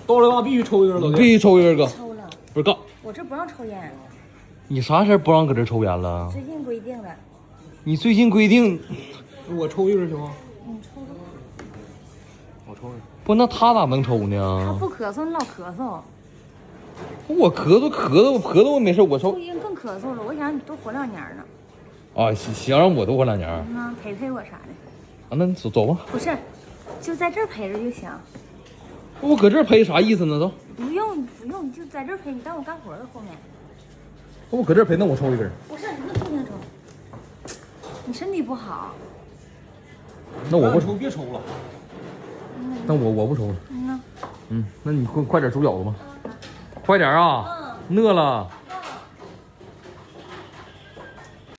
到了吧，必须抽一根老弟。必须抽一根哥。抽了。不是哥，我这不让抽烟。你啥事儿不让搁这抽烟了？最近规定的。你最近规定，我抽一根行吗？你抽吧。我抽一根。不，那他咋能抽他呢？不咳嗽，你老咳嗽。我咳嗽我没事，我抽抽。烟更咳嗽了，我想你多活2年呢。啊，行，让我多活2年。嗯，陪我啥的。啊，那你走吧。不是，就在这儿陪着就行。我搁这儿陪啥意思呢？走。不用，你就在这儿陪，你当我干活的后面。我搁这儿陪，那我抽一根。不是，你不抽。你身体不好。那我不抽，别抽了。那我不抽了。嗯呐。那你快点煮饺子吧，快点啊，饿了。